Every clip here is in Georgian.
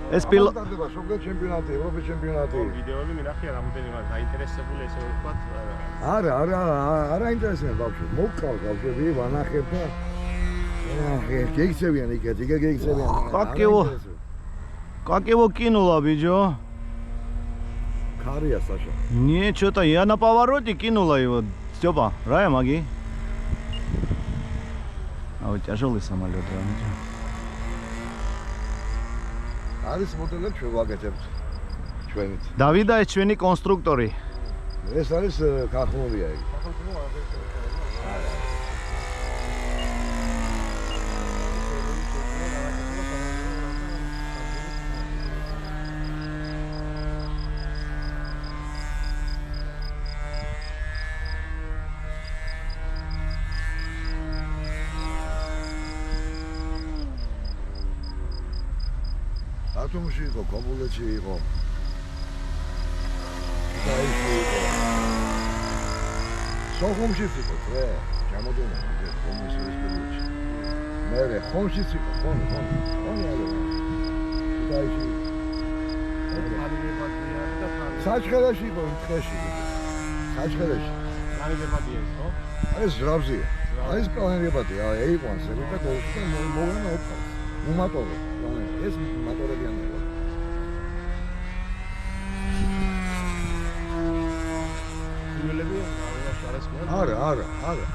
ეს პილოტი სოფლიო ჩემპიონატი, ევროპის ჩემპიონატი. ვიდეოები მინახია რამოდენიმე დაინტერესებული ესე ვთქვათ. არა ინტერესებია ბავშვი. მოვყავს ბავშვები, ვანახებ და გეიქცევიან იქეთ, გეიქცევიან. Как его кинула, видео? Кария, Саша. Не, что-то я на повороте кинула его. Степа, Рая, маги. А вот тяжелый самолет. არის მოდელები ჩვენ ვაგეთებთ ჩვენით. Დავიდა ეს ჩვენი კონსტრუქტორი. ეს არის ქართულია იგი. ატომში იყო, კომულეთში იყო. დაიში იყო. სოხუმში იყო, რა, გამოდონა, ხომის რესპუბლიკაში. მე ხომში იყო, ხომი არა. დაიში. საჩხერაში იყო, ტყეში. საჩხერაში. განებადია ის, ხო? ეს ზრავზია. ეს პლანერებადი, ეიყვანს, და გოლში მოვენა ოფას. უმატორო. ეს მატორებიან იყო. სულელები არის მოა? არა.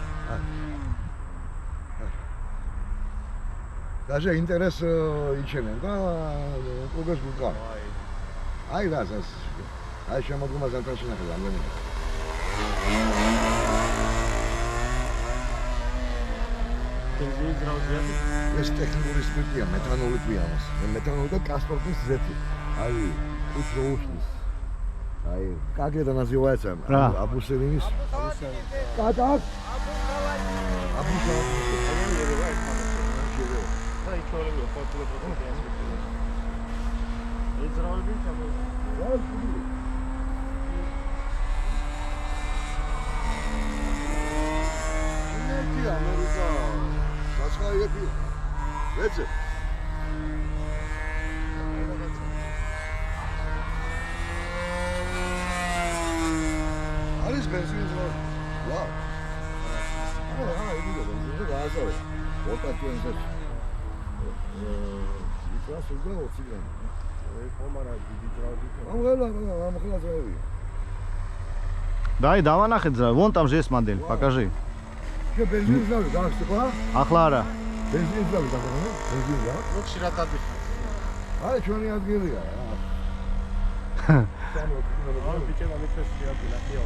Даже интерес იჩენენ და უგეს გუყარ. აი რაზას. აი შემოგვიმაზან თაშინახე რამდენი. ეს ტექნიკური სპირტია, მეთანოლი ქვიამას. მეთანოლი და каспортის ზეთი. აი, უცრო უშლის. აი, как это называется? Абуселиnis. Катак. Абуселиnis. აი, ჩოლები ხოთლო პროტოკოლს. ეძრავები ჩამო. Америка. Сашаевი. ვეცე. არის ბენზინი ზღვა. ვაუ. იგი ბენზინი გააზარე. ოტაკენზე. იქაც უკვე 20 გრამი. კომარა დიდი ძრავი. ამხელა ძრავი. Дай, даванахეთ ძრავი. Вон там же есть модель, покажи. Что, бензин злавი გახსნა? ახლა არა. Бензин злавი გახსნა? Бензин რა? ლოქში რა დადიხარ? აი ჩვენი ადგილია რა. ანუ ბიჭებმა მიწეს შეაფილახია.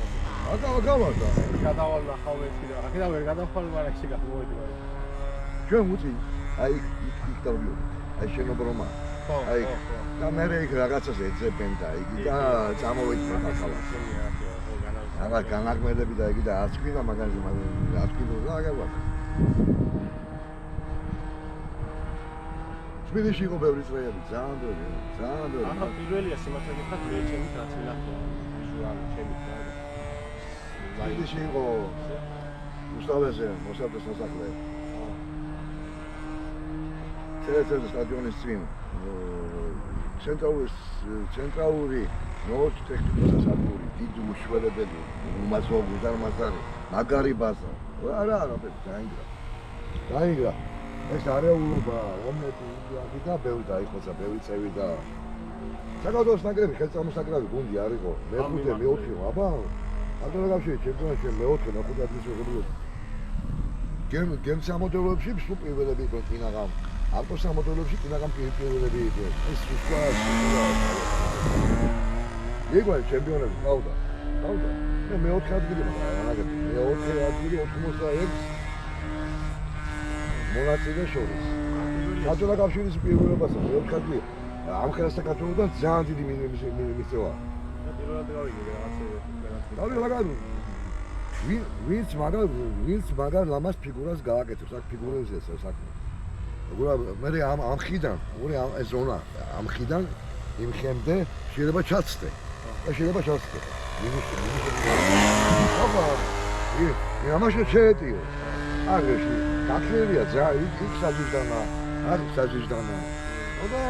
აგავარდა. გადავალ ნახავ ეს კიდე. აქედან ვერ გადახვალ, მაგრამ ისე გამოვიდი. ჩვენ უწი აი იქ დავიო. აი შენობრომა. აი და მე იქ რაღაცას ეძებენ და იგი და წამოვიწყდა ხალხს. აღარ განაგმედები და იგი და არც კიდე მაგაზე არც კიდე რა აგავარდა. თბილისში იყო ბევრი წრეები, ძალიან ბევრი. ახლა პირველია სიმართლე გითხრათ, მე ჩემი გაცილახია ვიზუალი ჩემი რა. თბილისში იყო უსტავეზე მოსადეს სასახლე. თეატრის სტადიონის წინ ცენტრალური ნოჩ ტექნიკის სასწავლებელი, დიდი უშველებელი, უმაზოვი დარმაზარი, მაგარი ბაზა. არა, დაინგრა. ეს არეულობა, ომნეთი, იგი და ბევრი დაიხოცა, ბევრი წევი და საქართველოს ნაკრები, ხელწამოსაკრები გუნდი არ იყო. მე-5, მე-4, აბა. აკრა გავშევი ჩემპიონატში მე-4, მე-5 ადგილს ვიღებულობ. გემსამოდელოებში სულ პირველები იყო კინაღამ. ავტოსამოდელოებში კინაღამ პირველები იყო. ეს სხვა იყო ჩემპიონები ყავდა. მე მე-4 ადგილი მაგარი, მე-4 ადგილი 86 მონაწილე შორის. ქართული კავშირის პირველობასა მე-4 ადგილი. ამ ხელსა საქართველოსთან ძალიან დიდი მისცევა. პირველად გავიგე რაღაცა. დავიღალ ვინც მაგარ ლამას ფიგურას გააკეთებს, აქ ფიგურებზეა საქმე. მე ამ ხიდან, ეს ზონა, ამ ხიდან იმ ხემდე შეიძლება ჩაცდე. აბა, ამაში შეეტიო. აგეში, გაქლერია ძა, იქ საჯიშდანა, არ საჯიშდანა. აბა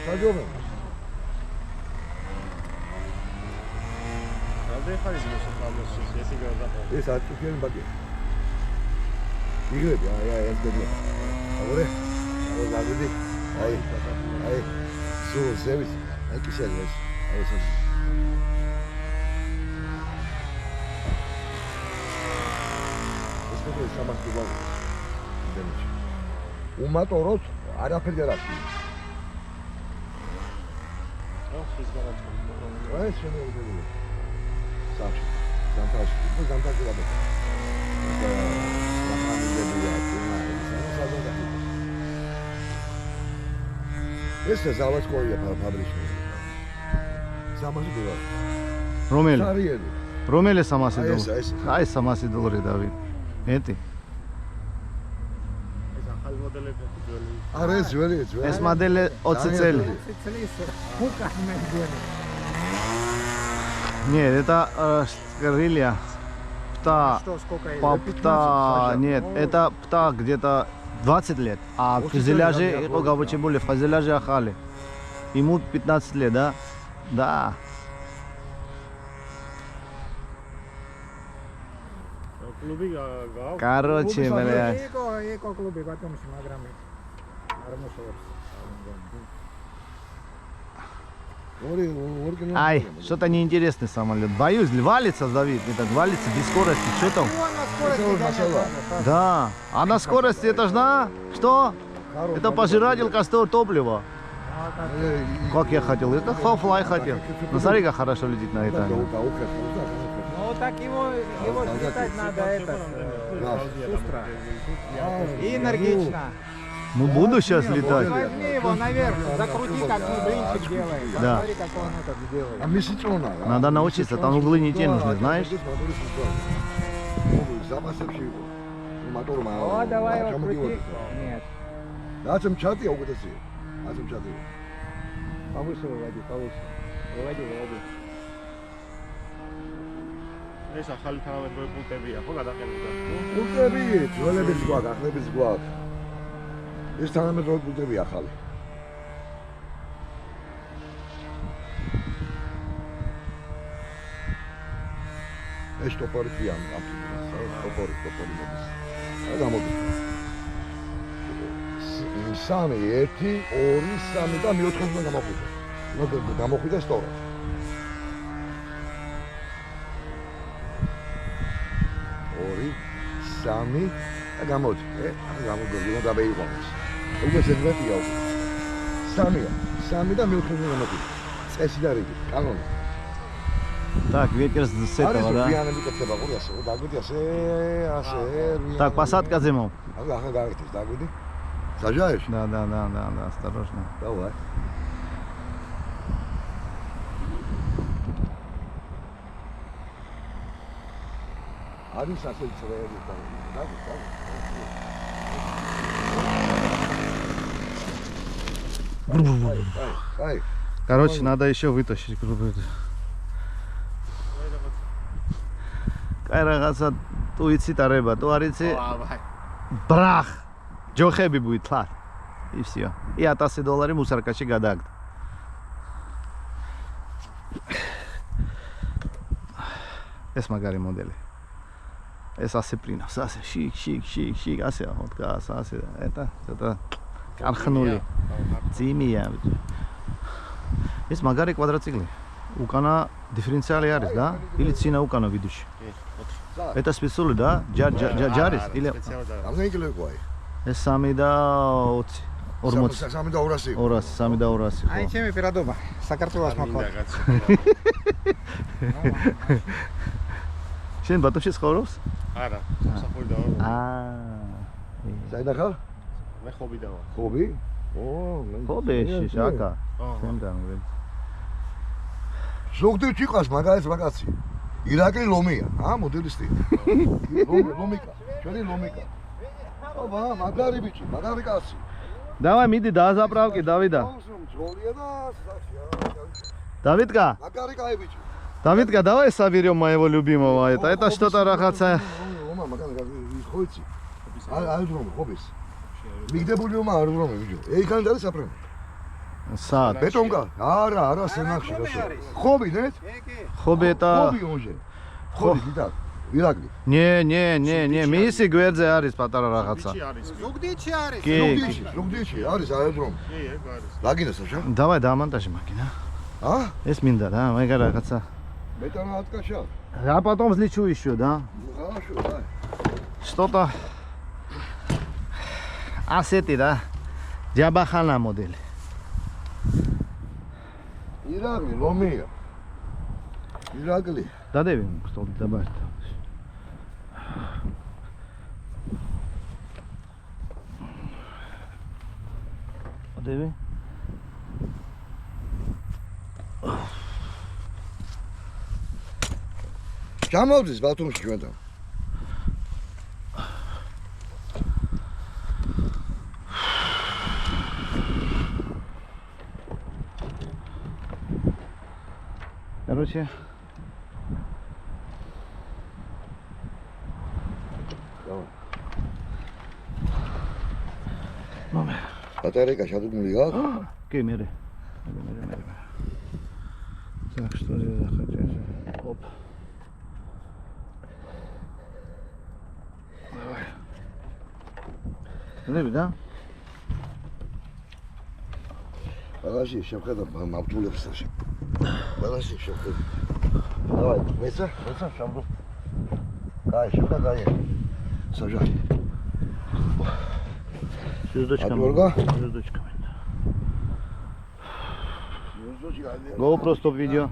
საჯობენ. რამდენი ხანი ზუსტად ამოსის ესე გადაყო. ეს აწუქიანი ბაკია. იგრები, ეს გედი. აგორე. აგორ გაგიდი. აი. სულ ზევის. აი კისერი ეს. აი ეს. ეს როგორ სამართლია. დემიჩი. უმატოროთ არაფერი არ აქვს. ხის გადაწყო. აი შემოგვიდი. სახში. ზამთარში. ზამთარში გადაწყო. ეს ზავადსკოია ფაბრიკში. 300 დოლარი. რომელი? სარიელი. რომელი 300 ეს, დოლარი? ეს. აი 300 დოლარი დავით. მეტი. ეს ახალი მოდელები ძველი. არა ეს ძველი. ეს მოდელი 20 წელი. Нет, это крылья. Пта. Пта. Нет, это пта где-то 20 лет. А в фюзеляже, его гавочебули, в фюзеляже ахали. Ему 15 лет, да? Да. კლუბი გააქვს. Короче, бля. Ეკო კლუბი ბატონში, მაგრამ არ მოსულობს. Ай, что-то неинтересный самолет. Боюсь, валится, Давид, этот валится без скорости. Что там? Да. А на скорости это ж на? Что? Это пожиратель костер топлива. Как я хотел? Это Half-Life хотел. Ну смотри, как хорошо летит на это. Ну так его считать надо это шустро и энергично. Ну буду сейчас летать. Возьми его наверх, закрути, как мы блинчик делаем. Да. Посмотри, как он это сделает. А მისი წონა რა. Надо научиться, там углы не те нужны, знаешь? ზამასებში იყო. მოტორმა. О, давай его крути. Нет. რაცემ ჩატია უკეთესია. რაცემ ჩატია. Повыше выводи, повыше. Выводи. ეს ახალი თანამედროვე პუნქტებია, ხო გადაყენებდა? პუნქტები, ძველების გვაქვს, ახლების გვაქვს. ეს თანამედროვე პუნქტები ახალი. ეს ტოპორი ქვია ამ ტოპორი მოდის. რა გამოდის? 3, 1, 2, 3 და მე-4 უნდა გამოხვიდე. ნუ გამოხვიდე სწორად. 2, 3 და გამოდი. გამოდი, უნდა მეიყვანოს. უკვე ზედმეტია უკვე. 3 და მე-4 უნდა გამოხვიდე. წესი და რიგი, კანონი. Так, ветер с этого, да? Так, посадка зимом. Сажаешь? Да, осторожно. Давай. Арис асել წრეები Ай. Короче, надо еще вытащить грубо. Кай რაღაცა თუ იცით არება, თუ არ იცი? ბრახ. ჯოხები будет თლარ. И всё. И $1000 მუსარკაში გადააგდა. ეს მაგარი მოდელი. ეს ასე პრინავს, ასე შიკ, ასე ოდგას, ასე და это კარხნული. ძიმია. ეს მაგარი კვადრატციკლი. უკანა დიფერენციალი არის და или ცინა უკანა ვიდუში. Это специально, да? Джарис или Რამდენი კილო იყო აი? ეს 3 და 20. 3 და 200. 3 და 200. აი ჩემი პირადობა, საქართველოს მოხდა. შენ ბათუმში ცხოვრობს? არა, სამსახური და საიდან ხარ? მე ხობი და ვარ. ხობი? ო, ხობეში, შაკა. შემდან ვე. ზოგადად ჭიყავს მაგალითად მაგაცი. ირაკლი ლომია, მოდელისტი. ლომიკა, ჩვენი ლომიკა. აბა, მაგარი ბიჭი, მაგარი კაცი. Давай, მიდი დააზაправკი, დავიდა. ძოლია და Давидка, მაგარი კაი ბიჭი. Давидка, давай соберем моего любимого. Это что-то рахаца. Лома, მაგარი ხო იცი? აი დრომ ხობის. მიგდებული რომ არ ვრო მივიჯო. ეიქანდა არის საფრენი. სად? ბეტონკა? არა, სენახში გასო. ხობი ნეთ? ხობი და ხობი ოჟე. ხობი გიტა. ვირაგლი. ნე, მისი გვერდზე არის პატარა რაღაცა. ზუგდიდში არის. კი. ზუგდიდში არის აეროდრომი. კი, ეგ არის. ლაგინას ახლა? დავაი დამონტაჟე მაქინა. ეს მინდა რა, მაგარ რაღაცა. მეტანა ატკაშა. Я потом взлечу еще, да? Хорошо, давай. Что-то асети, да? Джабахана модель. Ирагли, ломия. Ирагли. Да, Дэви, что добавить? Дэви? ჩამოვდის ბათუმში ჩვენთან. Короче, Маме. ბატარეიკა შადუგმული გაქვს? Კი, მე. Так, что здесь захотели? Оп. Давай. Дэви, да? ბალაში შევხედა მავტულებს საში. ბალაში შევხედა. Давай, მეცა შამბო. კაი, შევხედა აი. საჯა. Звездочка. Отворга? Звездочка. GoPro стоп видео.